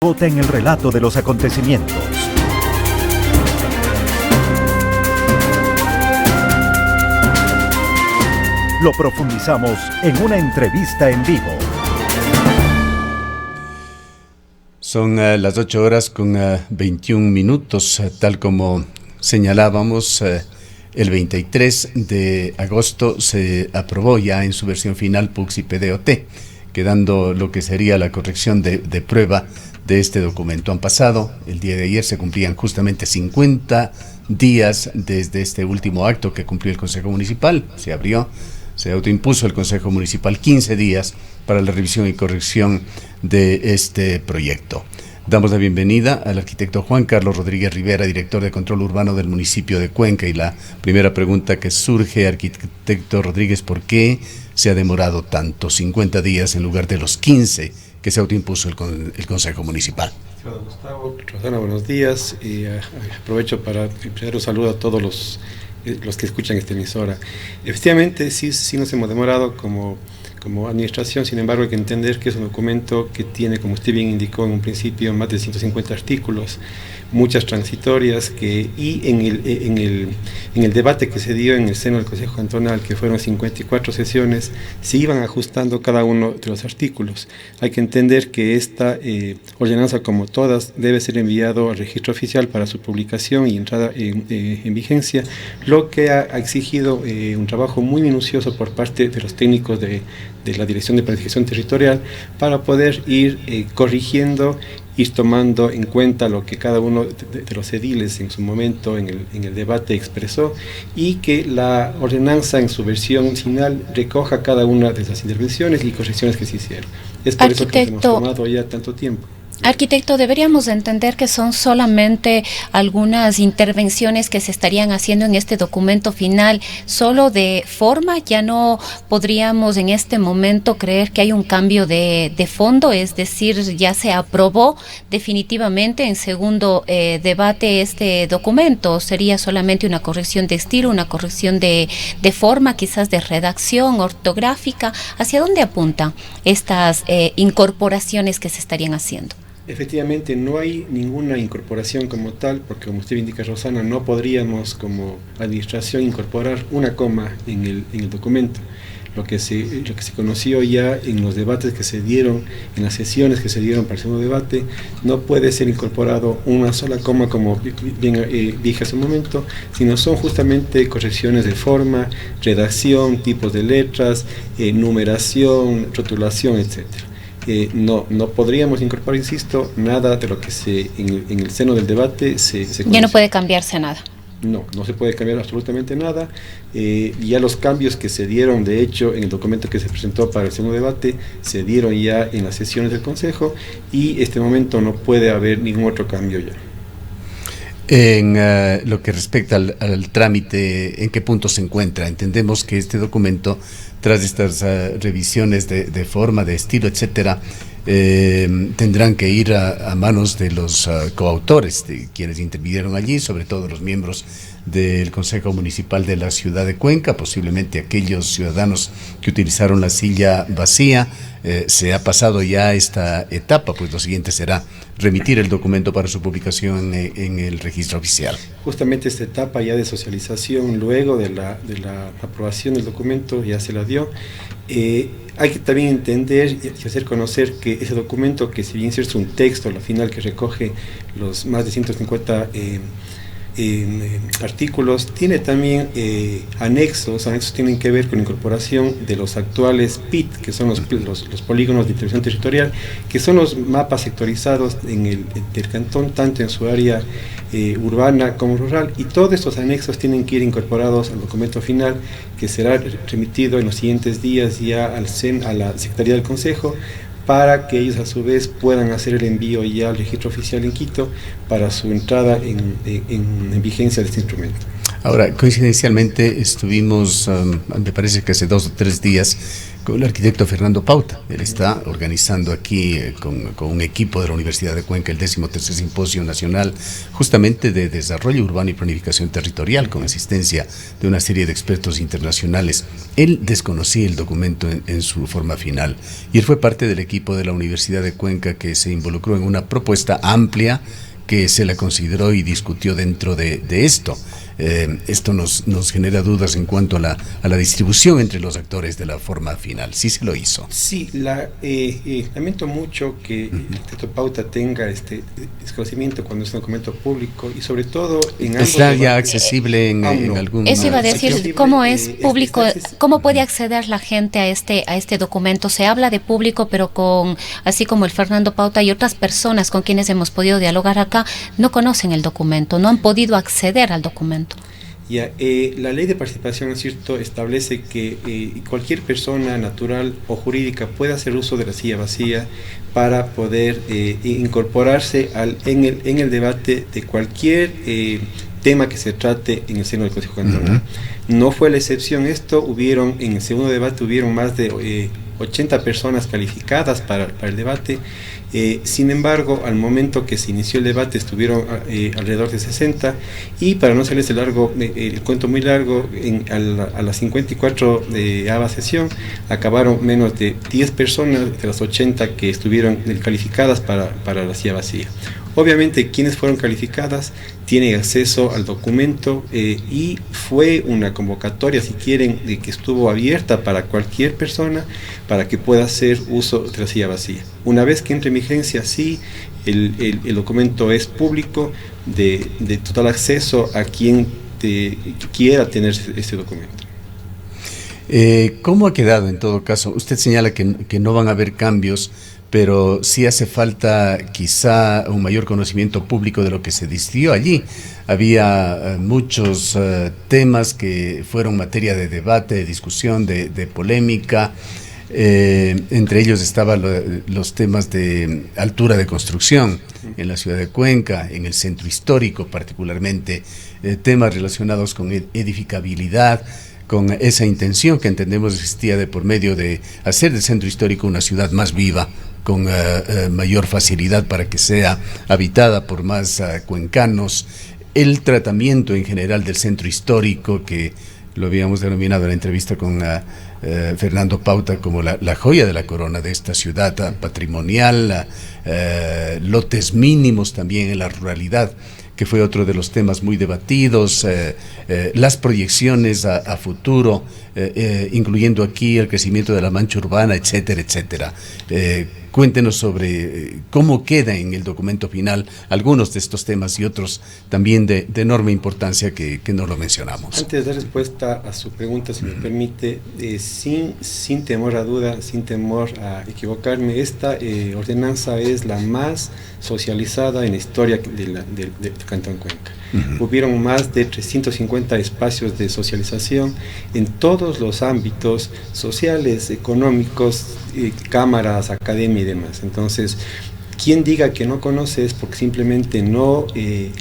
Vota en el relato de los acontecimientos. Lo profundizamos en una entrevista en vivo. Son las 8 horas con 21 minutos, tal como señalábamos. El 23 de agosto se aprobó ya en su versión final PUCS y PDOT, quedando lo que sería la corrección de prueba de este documento. Han pasado, el día de ayer se cumplían justamente 50 días desde este último acto que cumplió el Consejo Municipal. Se abrió, se autoimpuso el Consejo Municipal 15 días para la revisión y corrección de este proyecto. Damos la bienvenida al arquitecto Juan Carlos Rodríguez Rivera, director de Control Urbano del municipio de Cuenca. Y la primera pregunta que surge, arquitecto Rodríguez, ¿por qué se ha demorado tanto, 50 días en lugar de los 15 que se autoimpuso el Consejo Municipal? Hola Gustavo, Rosana, buenos días. Aprovecho para enviar un saludo a todos los que escuchan esta emisora. Efectivamente, sí nos hemos demorado como administración. Sin embargo, hay que entender que es un documento que tiene, como usted bien indicó en un principio, más de 150 artículos, muchas transitorias, y en el debate que se dio en el seno del Consejo Cantonal, que fueron 54 sesiones, se iban ajustando cada uno de los artículos. Hay que entender que esta ordenanza, como todas, debe ser enviado al registro oficial para su publicación y entrada en vigencia, lo que ha exigido un trabajo muy minucioso por parte de los técnicos de la Dirección de Planificación Territorial para poder ir corrigiendo, ir tomando en cuenta lo que cada uno de los ediles en su momento en el debate expresó, y que la ordenanza en su versión final recoja cada una de esas intervenciones y correcciones que se hicieron. Es por eso que hemos tomado ya tanto tiempo. Arquitecto, deberíamos entender que son solamente algunas intervenciones que se estarían haciendo en este documento final, solo de forma. Ya no podríamos en este momento creer que hay un cambio de fondo, es decir, ya se aprobó definitivamente en segundo debate este documento. Sería solamente una corrección de estilo, una corrección de forma, quizás de redacción ortográfica. ¿Hacia dónde apuntan estas incorporaciones que se estarían haciendo? Efectivamente, no hay ninguna incorporación como tal, porque como usted indica, Rosana, no podríamos como administración incorporar una coma en el documento. Lo que se conoció ya en los debates que se dieron, en las sesiones que se dieron para el segundo debate, no puede ser incorporado una sola coma, como bien dije hace un momento, sino son justamente correcciones de forma, redacción, tipos de letras, numeración, rotulación, etcétera. No podríamos incorporar, insisto, nada de lo que en el seno del debate se ya no puede cambiarse nada. No se puede cambiar absolutamente nada. Ya los cambios que se dieron, de hecho, en el documento que se presentó para el segundo debate, se dieron ya en las sesiones del Consejo, y en este momento no puede haber ningún otro cambio ya. En lo que respecta al trámite, ¿en qué punto se encuentra? Entendemos que este documento, tras estas revisiones de forma, de estilo, etcétera, tendrán que ir a manos de los coautores, de quienes intervinieron allí, sobre todo los miembros del Consejo Municipal de la Ciudad de Cuenca, posiblemente aquellos ciudadanos que utilizaron la silla vacía. Se ha pasado ya esta etapa, pues lo siguiente será remitir el documento para su publicación en el registro oficial. Justamente esta etapa ya de socialización, luego de la aprobación del documento, ya se la dio. Hay que también entender y hacer conocer que ese documento, que si bien es un texto, al final, que recoge los más de 150 artículos, tiene también anexos. Anexos tienen que ver con la incorporación de los actuales PIT, que son los polígonos de intervención territorial, que son los mapas sectorizados del cantón, tanto en su área urbana como rural, y todos estos anexos tienen que ir incorporados al documento final, que será remitido en los siguientes días ya a la Secretaría del Consejo, para que ellos a su vez puedan hacer el envío ya al registro oficial en Quito para su entrada en vigencia de este instrumento. Ahora, coincidencialmente estuvimos, me parece que hace 2 o 3 días, con el arquitecto Fernando Pauta. Él está organizando aquí con un equipo de la Universidad de Cuenca el 13º Simposio Nacional justamente de Desarrollo Urbano y Planificación Territorial, con asistencia de una serie de expertos internacionales. Él desconocía el documento en su forma final y él fue parte del equipo de la Universidad de Cuenca que se involucró en una propuesta amplia que se la consideró y discutió dentro de esto. Esto nos genera dudas en cuanto a la distribución entre los actores de la forma final. Sí se lo hizo. Sí, lamento mucho que el arquitecto Pauta tenga este desconocimiento cuando es un documento público y sobre todo en ambos. ¿Está ya accesible en algún? Eso iba a decir, ¿cómo es público? ¿Cómo puede acceder la gente a este documento? Se habla de público, pero así como el Fernando Pauta y otras personas con quienes hemos podido dialogar acá, no conocen el documento, no han podido acceder al documento. Ya, la ley de participación, es cierto, establece que cualquier persona natural o jurídica puede hacer uso de la silla vacía para poder incorporarse en el debate de cualquier tema que se trate en el seno del Consejo Cantonal. No fue la excepción esto, en el segundo debate hubieron más de 80 personas calificadas para el debate. Sin embargo, al momento que se inició el debate estuvieron alrededor de 60 y para no hacerles el cuento muy largo, a las 54 de ava sesión acabaron menos de 10 personas de las 80 que estuvieron calificadas para la silla vacía. Obviamente quienes fueron calificadas tienen acceso al documento y fue una convocatoria, si quieren, que estuvo abierta para cualquier persona para que pueda hacer uso de la silla vacía. Una vez que entre en vigencia, sí, el documento es público, de total acceso a quien quiera tener este documento. ¿Cómo ha quedado en todo caso? Usted señala que no van a haber cambios, pero sí hace falta quizá un mayor conocimiento público de lo que se decidió allí. Había muchos temas que fueron materia de debate, de discusión, de polémica. Entre ellos estaban los temas de altura de construcción en la ciudad de Cuenca, en el centro histórico particularmente, temas relacionados con edificabilidad, con esa intención que entendemos existía de por medio de hacer del centro histórico una ciudad más viva, con mayor facilidad para que sea habitada por más cuencanos. El tratamiento en general del centro histórico, que lo habíamos denominado en la entrevista con Fernando Pauta como la joya de la corona de esta ciudad patrimonial, lotes mínimos también en la ruralidad, que fue otro de los temas muy debatidos, las proyecciones a futuro, incluyendo aquí el crecimiento de la mancha urbana, etcétera, etcétera. Cuéntenos sobre cómo queda en el documento final algunos de estos temas y otros también de enorme importancia que no lo mencionamos. Antes de dar respuesta a su pregunta, si me permite, sin temor a duda, sin temor a equivocarme, esta ordenanza es la más socializada en la historia del Cantón Cuenca. Hubieron más de 350 espacios de socialización en todos los ámbitos sociales, económicos, cámaras, academia y demás. Entonces, quien diga que no conoce es porque simplemente no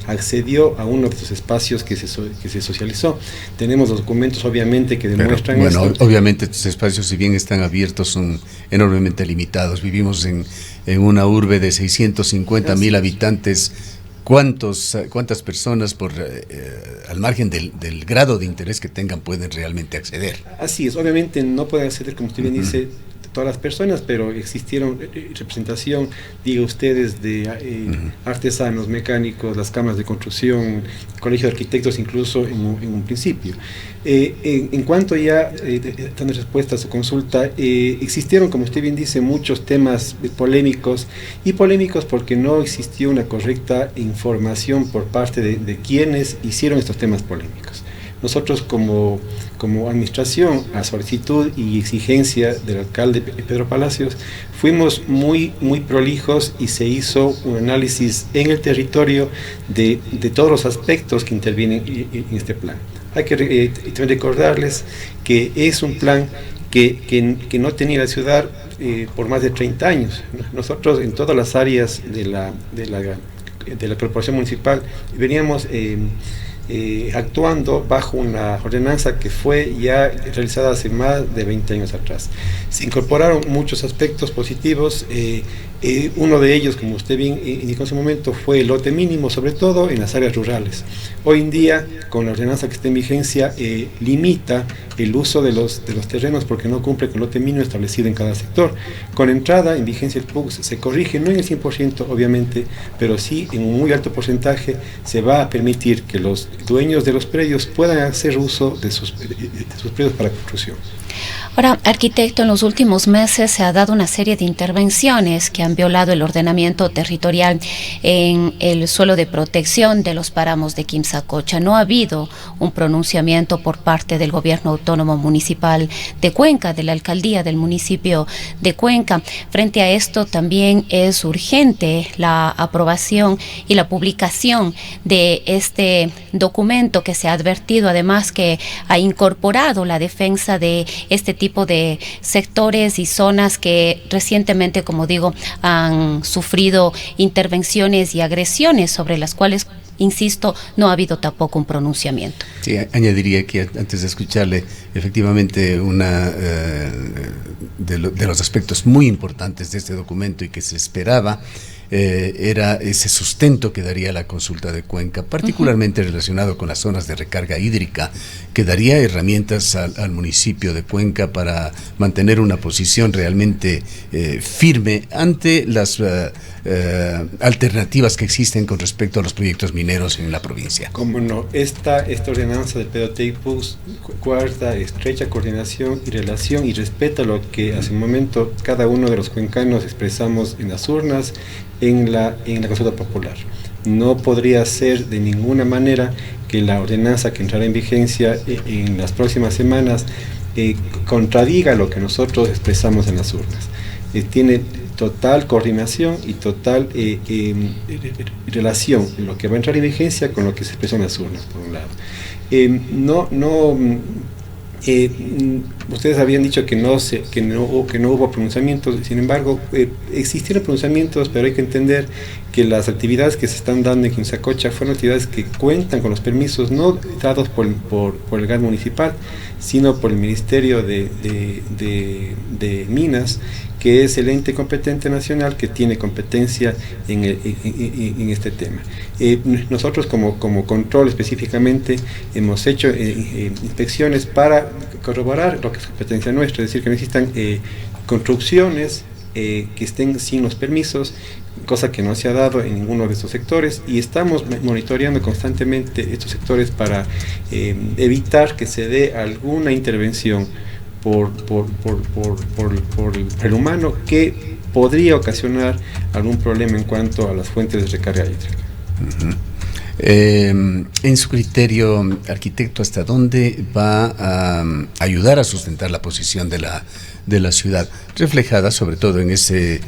accedió a uno de esos espacios que se socializó. Tenemos los documentos obviamente que demuestran esto. Bueno, obviamente estos espacios, si bien están abiertos, son enormemente limitados. Vivimos en una urbe de 650,000 habitantes. ¿Cuántas personas al margen del grado de interés que tengan pueden realmente acceder? Así es, obviamente no pueden acceder, como usted bien dice, todas las personas, pero existieron representación, diga ustedes, de artesanos, mecánicos, las cámaras de construcción, colegio de arquitectos incluso en un principio. En cuanto ya, dando respuesta a su consulta, existieron, como usted bien dice, muchos temas polémicos porque no existió una correcta información por parte de quienes hicieron estos temas polémicos. Nosotros como administración, a solicitud y exigencia del alcalde Pedro Palacios, fuimos muy prolijos y se hizo un análisis en el territorio de todos los aspectos que intervienen en este plan. Hay que recordarles que es un plan que no tenía la ciudad por más de 30 años. Nosotros en todas las áreas de la corporación municipal veníamos actuando bajo una ordenanza que fue ya realizada hace más de 20 años atrás. Se incorporaron muchos aspectos positivos, uno de ellos, como usted bien indicó en su momento, fue el lote mínimo, sobre todo en las áreas rurales. Hoy en día, con la ordenanza que está en vigencia, limita el uso de los terrenos porque no cumple con el lote mínimo establecido en cada sector. Con entrada en vigencia el PUCS se corrige, no en el 100% obviamente, pero sí en un muy alto porcentaje se va a permitir que los dueños de los predios puedan hacer uso de sus predios para construcción. Ahora, arquitecto, en los últimos meses se ha dado una serie de intervenciones que han violado el ordenamiento territorial en el suelo de protección de los páramos de Quimsacocha. No ha habido un pronunciamiento por parte del Gobierno Autónomo Municipal de Cuenca, de la Alcaldía del municipio de Cuenca. Frente a esto, también es urgente la aprobación y la publicación de este documento que se ha advertido, además que ha incorporado la defensa de este tipo de sectores y zonas que recientemente, como digo, han sufrido intervenciones y agresiones sobre las cuales, insisto, no ha habido tampoco un pronunciamiento. Sí, añadiría que antes de escucharle, efectivamente, una de los aspectos muy importantes de este documento y que se esperaba era ese sustento que daría la consulta de Cuenca, particularmente relacionado con las zonas de recarga hídrica, que daría herramientas al municipio de Cuenca para mantener una posición realmente firme ante las alternativas que existen con respecto a los proyectos mineros en la provincia. Como no, esta ordenanza del PDOT y PUCS guarda estrecha coordinación y relación y respeta lo que hace un momento cada uno de los cuencanos expresamos en las urnas, en la consulta popular. No podría ser de ninguna manera que la ordenanza que entrará en vigencia en las próximas semanas contradiga lo que nosotros expresamos en las urnas. Tiene total coordinación y total relación en lo que va a entrar en vigencia con lo que se expresó en las urnas, por un lado. Ustedes habían dicho que no hubo pronunciamientos, sin embargo, existieron pronunciamientos, pero hay que entender que las actividades que se están dando en Quimsacocha fueron actividades que cuentan con los permisos no dados por el GAN municipal, sino por el Ministerio de Minas, que es el ente competente nacional que tiene competencia en este tema. Nosotros como control específicamente hemos hecho inspecciones para corroborar lo que es competencia nuestra, es decir, que no existan construcciones que estén sin los permisos, cosa que no se ha dado en ninguno de estos sectores, y estamos monitoreando constantemente estos sectores para evitar que se dé alguna intervención por el humano que podría ocasionar algún problema en cuanto a las fuentes de recarga hídrica. Uh-huh. En su criterio, arquitecto, ¿hasta dónde va a ayudar a sustentar la posición de la ciudad, reflejada sobre todo en ese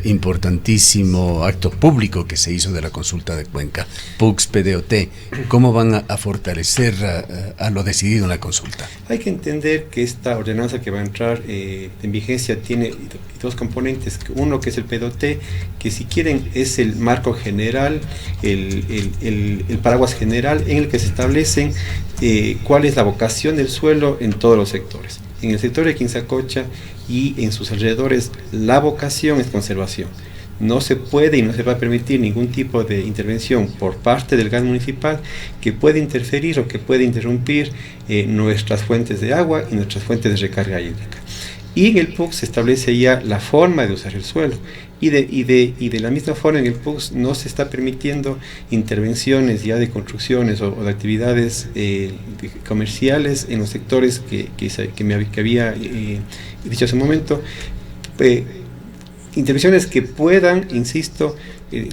importantísimo acto público que se hizo de la consulta de Cuenca, PUCS, PDOT? ¿Cómo van a fortalecer a lo decidido en la consulta? Hay que entender que esta ordenanza que va a entrar en vigencia tiene dos componentes. Uno, que es el PDOT, que si quieren es el marco general, el paraguas general en el que se establecen cuál es la vocación del suelo en todos los sectores. En el sector de Quimsacocha y en sus alrededores, la vocación es conservación. No se puede y no se va a permitir ningún tipo de intervención por parte del GAN municipal que pueda interferir o que pueda interrumpir nuestras fuentes de agua y nuestras fuentes de recarga hídrica. Y en el PUCS se establece ya la forma de usar el suelo. Y de la misma forma, en el PUCS no se está permitiendo intervenciones ya de construcciones o de actividades comerciales en los sectores que había dicho hace un momento. Intervenciones que puedan, insisto,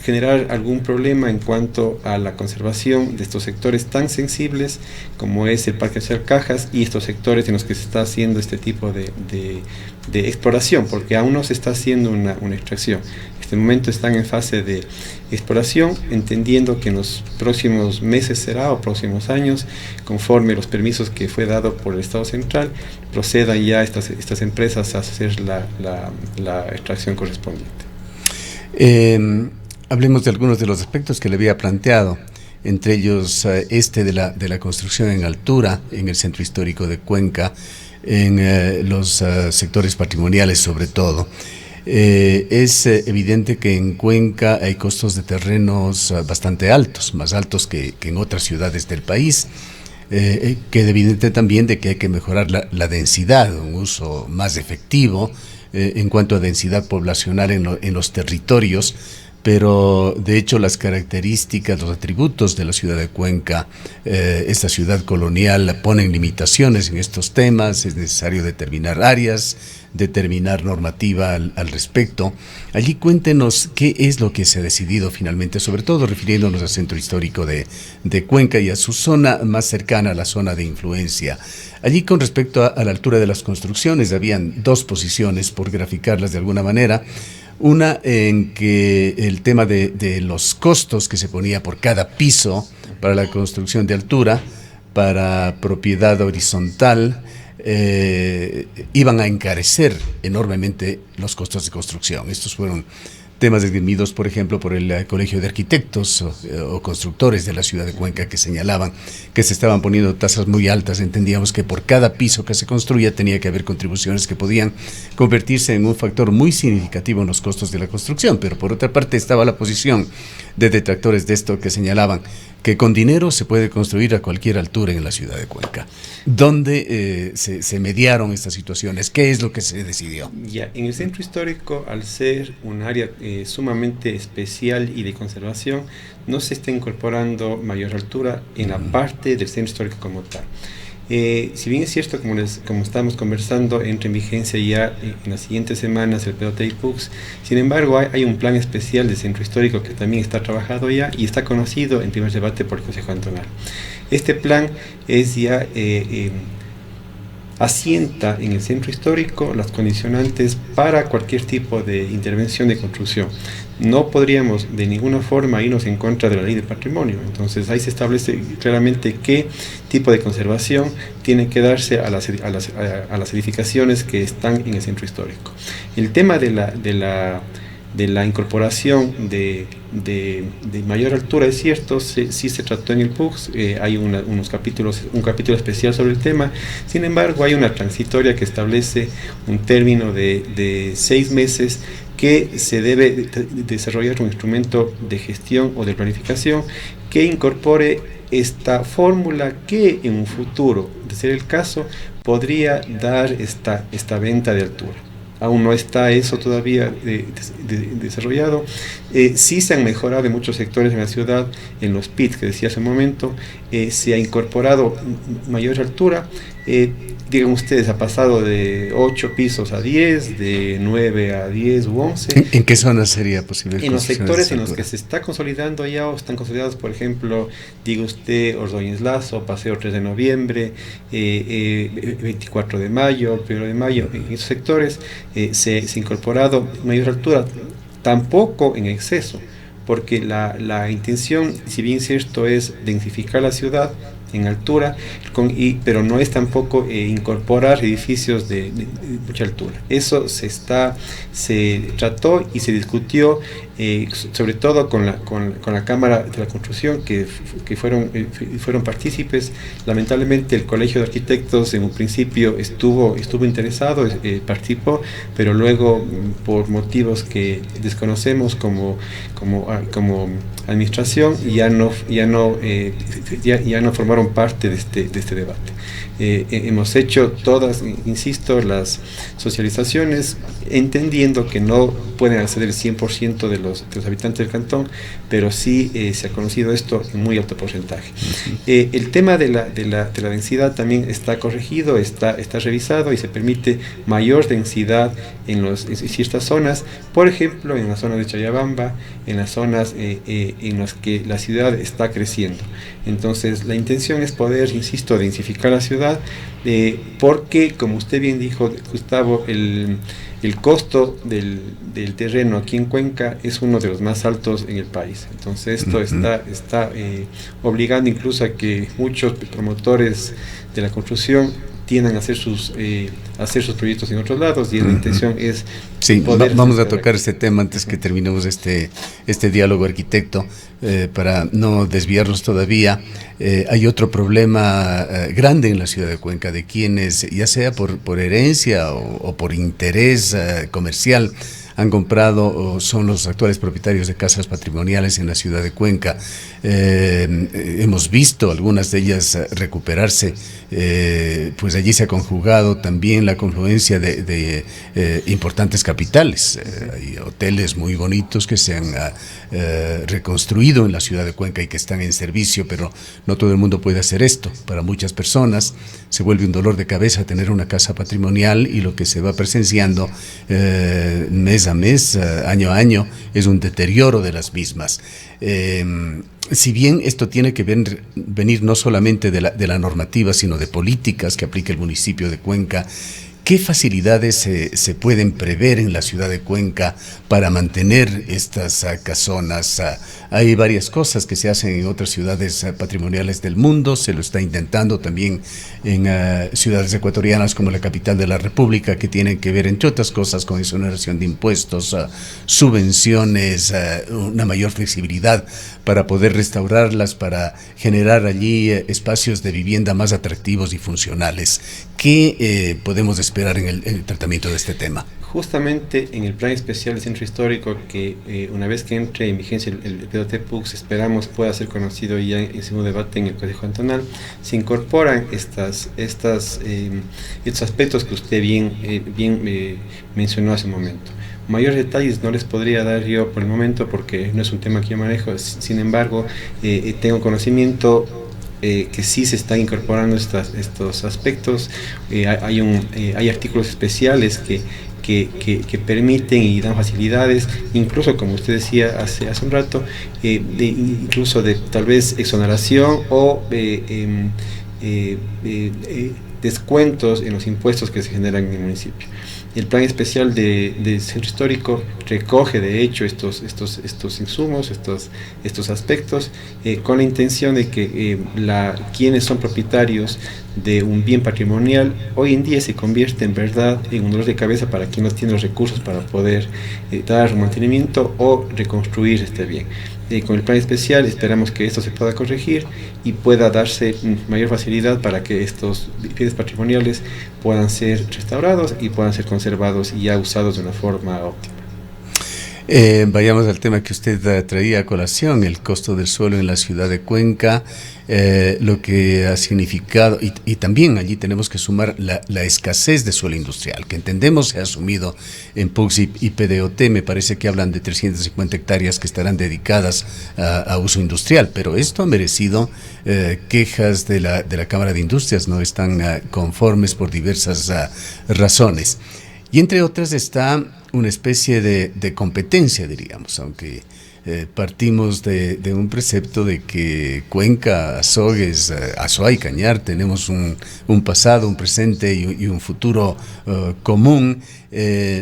generar algún problema en cuanto a la conservación de estos sectores tan sensibles como es el Parque Nacional Cajas y estos sectores en los que se está haciendo este tipo de exploración, porque aún no se está haciendo una extracción. En este momento están en fase de exploración, entendiendo que en los próximos meses o próximos años, conforme los permisos que fue dado por el Estado Central, procedan ya estas empresas a hacer la extracción correspondiente. Hablemos de algunos de los aspectos que le había planteado. entre ellos de la construcción en altura en el centro histórico de Cuenca, en los sectores patrimoniales sobre todo. Es evidente que en Cuenca hay costos de terrenos bastante altos, más altos que en otras ciudades del país, que es evidente también de que hay que mejorar la densidad, un uso más efectivo en cuanto a densidad poblacional en los territorios, pero de hecho las características, los atributos de la ciudad de Cuenca, esta ciudad colonial, ponen limitaciones en estos temas. Es necesario determinar áreas, determinar normativa al respecto. Allí cuéntenos qué es lo que se ha decidido finalmente, sobre todo refiriéndonos al centro histórico de Cuenca y a su zona más cercana, a la zona de influencia. Allí, con respecto a la altura de las construcciones, habían dos posiciones, por graficarlas de alguna manera. Una en que el tema de los costos que se ponía por cada piso para la construcción de altura, para propiedad horizontal, iban a encarecer enormemente los costos de construcción. Estos fueron temas esgrimidos, por ejemplo, por el Colegio de Arquitectos o constructores de la ciudad de Cuenca, que señalaban que se estaban poniendo tasas muy altas. Entendíamos que por cada piso que se construía tenía que haber contribuciones que podían convertirse en un factor muy significativo en los costos de la construcción, pero por otra parte estaba la posición de detractores de esto, que señalaban que con dinero se puede construir a cualquier altura en la ciudad de Cuenca. ¿Dónde se mediaron estas situaciones? ¿Qué es lo que se decidió? Ya, en el centro histórico, al ser un área sumamente especial y de conservación, no se está incorporando mayor altura en la parte del centro histórico como tal. Si bien es cierto, como estamos conversando, entra en vigencia ya en las siguientes semanas el PDOT-PUX, sin embargo hay un plan especial de centro histórico que también está trabajado ya y está conocido en primer debate por el Consejo Cantonal. Este plan es ya asienta en el centro histórico las condicionantes para cualquier tipo de intervención de construcción. No podríamos de ninguna forma irnos en contra de la ley de patrimonio. Entonces ahí se establece claramente qué tipo de conservación tiene que darse a las edificaciones que están en el centro histórico. El tema de la incorporación de mayor altura, es cierto, sí se trató en el PUX, hay un capítulo especial sobre el tema. Sin embargo, hay una transitoria que establece un término de 6 meses que se debe desarrollar un instrumento de gestión o de planificación que incorpore esta fórmula que en un futuro, de ser el caso, podría dar esta venta de altura. Aún no está eso todavía desarrollado. Sí se han mejorado en muchos sectores en la ciudad, en los pits que decía hace un momento, se ha incorporado mayor altura. Digan ustedes, ha pasado de 8 pisos a 10, de 9 a 10 u 11. ¿En qué zonas sería posible? En los sectores en los que se está consolidando ya, o están consolidados, por ejemplo, diga usted, Ordóñez Lazo, Paseo 3 de Noviembre, 24 de mayo, 1 de mayo, en esos sectores se ha incorporado mayor altura, tampoco en exceso, porque la intención, si bien cierto, es densificar la ciudad en altura, pero no es tampoco incorporar edificios de mucha altura. Eso se trató y se discutió, sobre todo con la Cámara de la Construcción, que fueron partícipes. Lamentablemente el Colegio de Arquitectos en un principio estuvo interesado, participó, pero luego por motivos que desconocemos como administración ya no formaron parte de este debate. Hemos hecho todas, insisto, las socializaciones, entendiendo que no pueden acceder el 100% de los habitantes del cantón, pero sí se ha conocido esto en muy alto porcentaje. El tema de la densidad también está corregido, está revisado, y se permite mayor densidad en ciertas zonas, por ejemplo en la zona de Chayabamba, en las zonas en las que la ciudad está creciendo. Entonces la intención es poder, insisto, densificar la ciudad, porque, como usted bien dijo, Gustavo, el costo del terreno aquí en Cuenca es uno de los más altos en el país. Entonces esto está obligando incluso a que muchos promotores de la construcción tiendan a hacer sus proyectos en otros lados, y la intención es... Sí, vamos a tocar este tema antes que terminemos este diálogo, arquitecto, para no desviarnos todavía. Hay otro problema grande en la ciudad de Cuenca, de quienes, ya sea por herencia o por interés comercial, han comprado o son los actuales propietarios de casas patrimoniales en la ciudad de Cuenca. Hemos visto algunas de ellas recuperarse, pues allí se ha conjugado también la confluencia de importantes capitales. Hay hoteles muy bonitos que se han reconstruido en la ciudad de Cuenca y que están en servicio, pero no todo el mundo puede hacer esto. Para muchas personas se vuelve un dolor de cabeza tener una casa patrimonial, y lo que se va presenciando mes a mes, año a año, es un deterioro de las mismas. Si bien esto tiene que venir no solamente de la normativa, sino de políticas que aplica el municipio de Cuenca, ¿qué facilidades se pueden prever en la ciudad de Cuenca para mantener estas casonas? Hay varias cosas que se hacen en otras ciudades patrimoniales del mundo, se lo está intentando también en ciudades ecuatorianas como la capital de la República, que tienen que ver, entre otras cosas, con exoneración de impuestos, subvenciones, una mayor flexibilidad para poder restaurarlas, para generar allí espacios de vivienda más atractivos y funcionales. ¿Qué podemos esperar en el tratamiento de este tema? Justamente en el plan especial del centro histórico, que una vez que entre en vigencia el PDOT-PUCS, esperamos pueda ser conocido ya en segundo debate en el Consejo Cantonal, se incorporan estos aspectos que usted bien mencionó hace un momento. Mayores detalles no les podría dar yo por el momento, porque no es un tema que yo manejo. Sin embargo, tengo conocimiento que sí se están incorporando estos aspectos. Hay artículos especiales que permiten y dan facilidades, incluso, como usted decía hace un rato, incluso de tal vez exoneración o descuentos en los impuestos que se generan en el municipio. El plan especial del centro histórico recoge, de hecho, estos insumos, estos aspectos, con la intención de que quienes son propietarios de un bien patrimonial hoy en día se convierte en verdad en un dolor de cabeza para quien no tiene los recursos para poder dar mantenimiento o reconstruir este bien. Con el plan especial esperamos que esto se pueda corregir y pueda darse mayor facilidad para que estos bienes patrimoniales puedan ser restaurados y puedan ser conservados y ya usados de una forma óptima. Vayamos al tema que usted traía a colación, el costo del suelo en la ciudad de Cuenca, lo que ha significado, y también allí tenemos que sumar la escasez de suelo industrial, que entendemos se ha asumido en PUCS y PDOT. Me parece que hablan de 350 hectáreas que estarán dedicadas a uso industrial, pero esto ha merecido quejas de la Cámara de Industrias, no están conformes por diversas razones. Y entre otras está una especie de competencia, diríamos, aunque partimos de un precepto de que Cuenca, Azogues, Azuay y Cañar tenemos un pasado, un presente y un futuro común.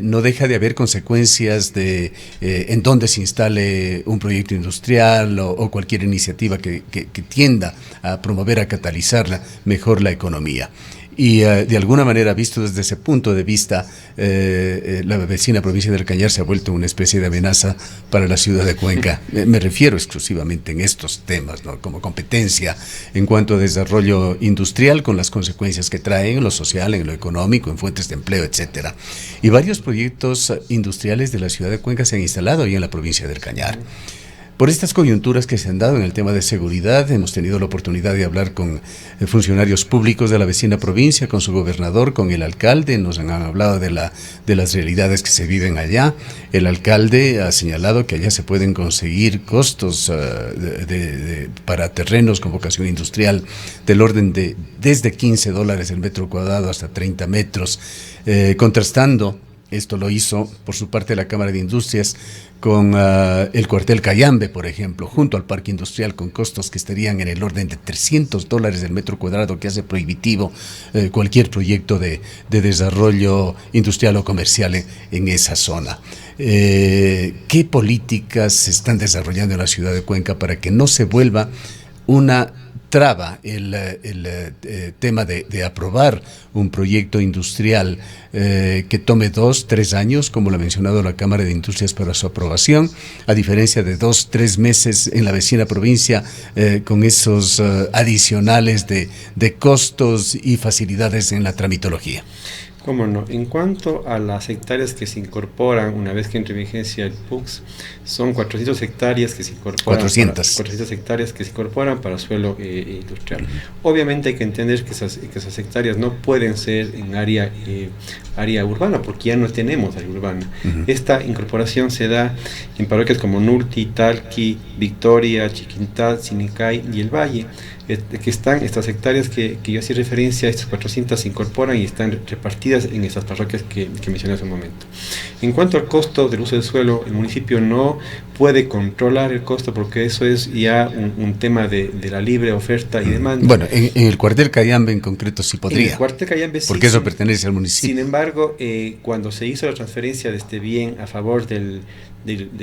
No deja de haber consecuencias de en dónde se instale un proyecto industrial o cualquier iniciativa que tienda a promover, a catalizar mejor la economía. Y de alguna manera, visto desde ese punto de vista, la vecina provincia del Cañar se ha vuelto una especie de amenaza para la ciudad de Cuenca. Me refiero exclusivamente en estos temas, ¿no? Como competencia en cuanto a desarrollo industrial, con las consecuencias que trae en lo social, en lo económico, en fuentes de empleo, etcétera. Y varios proyectos industriales de la ciudad de Cuenca se han instalado ahí en la provincia del Cañar. Por estas coyunturas que se han dado en el tema de seguridad, hemos tenido la oportunidad de hablar con funcionarios públicos de la vecina provincia, con su gobernador, con el alcalde. Nos han hablado de las realidades que se viven allá. El alcalde ha señalado que allá se pueden conseguir costos para terrenos con vocación industrial del orden de desde $15 el metro cuadrado hasta 30 metros, contrastando. Esto lo hizo, por su parte, la Cámara de Industrias con el cuartel Cayambe, por ejemplo, junto al parque industrial, con costos que estarían en el orden de $300 el metro cuadrado, que hace prohibitivo cualquier proyecto de desarrollo industrial o comercial en esa zona. ¿Qué políticas se están desarrollando en la ciudad de Cuenca para que no se vuelva una traba el tema de aprobar un proyecto industrial que tome 2-3 años, como lo ha mencionado la Cámara de Industrias para su aprobación, a diferencia de 2-3 meses en la vecina provincia, con esos adicionales de costos y facilidades en la tramitología? Cómo no. En cuanto a las hectáreas que se incorporan una vez que entre en vigencia el PUCS, son 400 hectáreas que se incorporan. 400 hectáreas que se incorporan para suelo industrial. Obviamente hay que entender que esas hectáreas no pueden ser en área urbana, porque ya no tenemos área urbana. Esta incorporación se da en parroquias como Nulti, Talqui, Victoria, Chiquintal, Sinicay y El Valle, que están estas hectáreas que yo hacía referencia, estas 400 se incorporan y están repartidas en esas parroquias que mencioné hace un momento. En cuanto al costo del uso del suelo, el municipio no puede controlar el costo, porque eso es ya un tema de la libre oferta y demanda. Bueno, en el cuartel Cayambe en concreto sí podría. En el cuartel Cayambe sí. Porque eso pertenece al municipio. Sin embargo, cuando se hizo la transferencia de este bien a favor del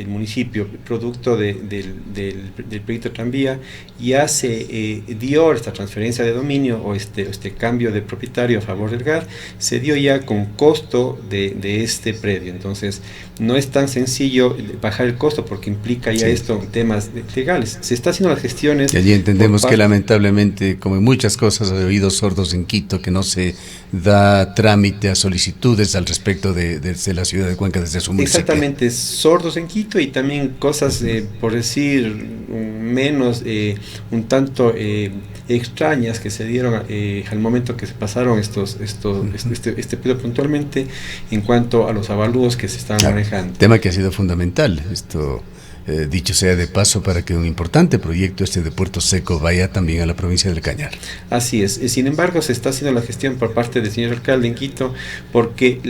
municipio, producto del proyecto tranvía, ya se dio esta transferencia de dominio o este cambio de propietario a favor del GAD, se dio ya con costo de este predio. Entonces no es tan sencillo bajar el costo, porque implica ya esto temas legales. Se está haciendo las gestiones. Y allí entendemos que lamentablemente, como en muchas cosas, hay oídos sordos en Quito, que no se da trámite a solicitudes al respecto de la ciudad de Cuenca desde su municipio. Exactamente, sordos en Quito, y también cosas, por decir menos, un tanto extrañas que se dieron al momento que se pasaron este periodo puntualmente en cuanto a los avalúos que se estaban manejando. Tema que ha sido fundamental, dicho sea de paso, para que un importante proyecto de Puerto Seco vaya también a la provincia del Cañar. Así es. Sin embargo, se está haciendo la gestión por parte del señor alcalde en Quito, porque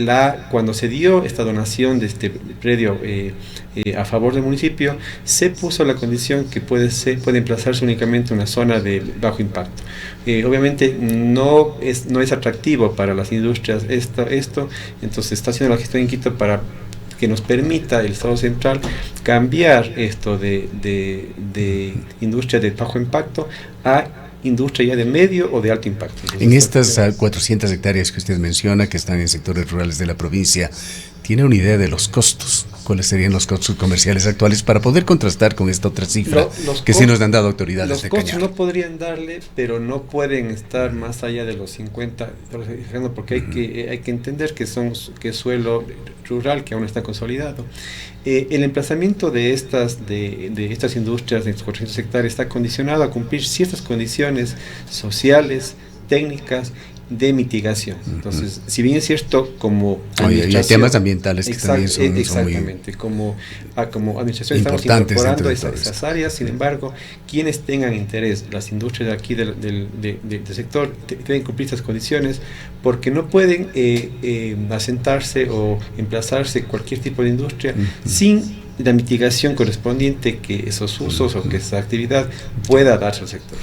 cuando se dio esta donación de este predio a favor del municipio, se puso la condición que puede emplazarse únicamente en una zona de bajo impacto. Obviamente no es atractivo para las industrias esto, entonces se está haciendo la gestión en Quito para que nos permita el Estado Central cambiar esto de industria de bajo impacto a industria ya de medio o de alto impacto. Entonces, en estas 400 hectáreas que usted menciona, que están en sectores rurales de la provincia, ¿tiene una idea de los costos? ¿Cuáles serían los costos comerciales actuales para poder contrastar con esta otra cifra que sí nos han dado autoridades de Cañar? Los costos no podrían darle, pero no pueden estar más allá de los 50, porque hay que entender que es suelo rural que aún está consolidado. El emplazamiento de estas industrias de estos 400 hectáreas está condicionado a cumplir ciertas condiciones sociales, técnicas, de mitigación. Entonces, si bien es cierto, como administración, hay temas ambientales que también son exactamente, como administración estamos incorporando esas áreas. Sin embargo, quienes tengan interés, las industrias de aquí del sector, deben cumplir estas condiciones, porque no pueden asentarse o emplazarse cualquier tipo de industria sin la mitigación correspondiente que esos usos o que esa actividad pueda darse al sector.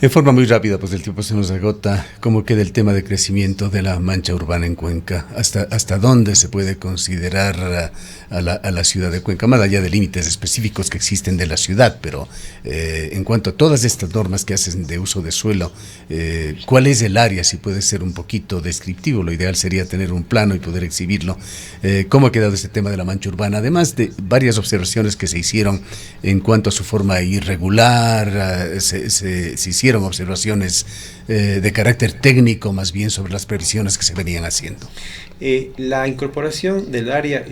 En forma muy rápida, pues el tiempo se nos agota, ¿cómo queda el tema de crecimiento de la mancha urbana en Cuenca? ¿Hasta dónde se puede considerar a la ciudad de Cuenca? Más allá de límites específicos que existen de la ciudad, pero en cuanto a todas estas normas que hacen de uso de suelo, ¿cuál es el área? Si puede ser un poquito descriptivo, lo ideal sería tener un plano y poder exhibirlo. ¿Cómo ha quedado este tema de la mancha urbana? Además de varias observaciones que se hicieron en cuanto a su forma irregular, se hicieron observaciones de carácter técnico más bien sobre las previsiones que se venían haciendo. La incorporación del área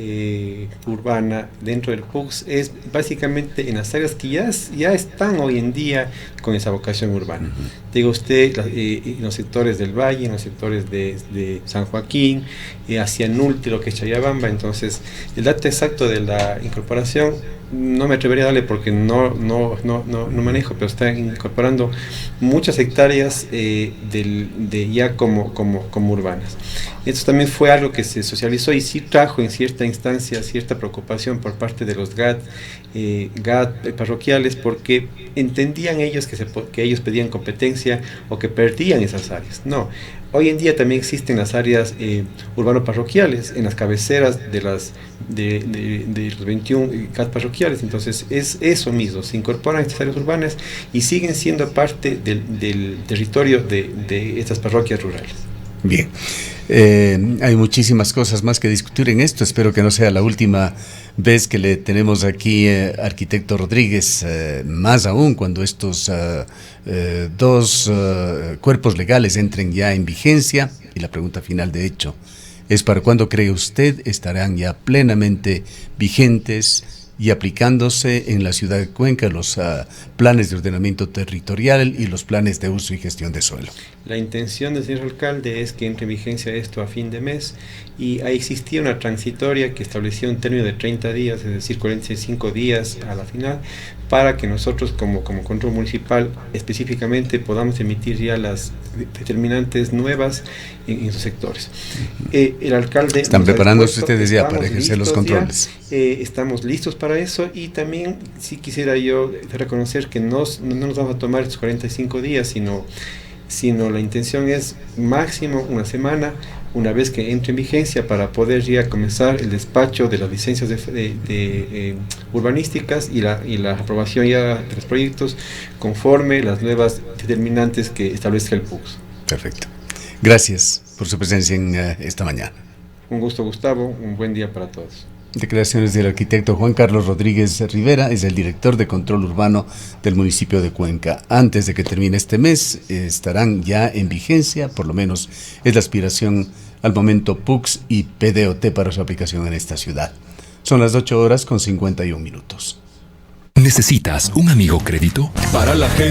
urbana dentro del PUCS es básicamente en las áreas que ya están hoy en día con esa vocación urbana. Diga usted, en los sectores del Valle, en los sectores de San Joaquín, hacia Nulti, lo que es Chayabamba. Entonces, el dato exacto de la incorporación no me atrevería a darle porque no manejo, pero está incorporando muchas hectáreas ya como urbanas. Esto también fue algo que se socializó y sí trajo en cierta instancia cierta preocupación por parte de los GAD parroquiales, porque entendían ellos que ellos pedían competencia o que perdían esas áreas. No, hoy en día también existen las áreas urbano-parroquiales en las cabeceras de los 21 CAT parroquiales. Entonces es eso mismo, se incorporan estas áreas urbanas y siguen siendo parte del territorio de estas parroquias rurales. Bien, hay muchísimas cosas más que discutir en esto. Espero que no sea la última vez que le tenemos aquí, arquitecto Rodríguez, más aún cuando estos dos cuerpos legales entren ya en vigencia. Y la pregunta final, de hecho, es ¿para cuándo cree usted estarán ya plenamente vigentes y aplicándose en la ciudad de Cuenca los planes de ordenamiento territorial y los planes de uso y gestión de suelo? La intención del señor alcalde es que entre en vigencia esto a fin de mes, y ahí existía una transitoria que establecía un término de 30 días, es decir, 45 días a la final, para que nosotros como control municipal específicamente podamos emitir ya las determinantes nuevas en sus sectores. El alcalde... ¿Están preparándose ustedes ya para ejercer los controles? Estamos listos para eso, y también sí quisiera yo reconocer que no nos vamos a tomar estos 45 días, sino la intención es máximo una semana, una vez que entre en vigencia, para poder ya comenzar el despacho de las licencias urbanísticas y la aprobación ya de los proyectos conforme las nuevas determinantes que establezca el PUCS. Perfecto. Gracias por su presencia en esta mañana. Un gusto, Gustavo. Un buen día para todos. Declaraciones del arquitecto Juan Carlos Rodríguez Rivera, es el director de control urbano del municipio de Cuenca. Antes de que termine este mes, estarán ya en vigencia, por lo menos es la aspiración al momento, PUCS y PDOT para su aplicación en esta ciudad. Son las 8:51. ¿Necesitas un amigo crédito? Para la gente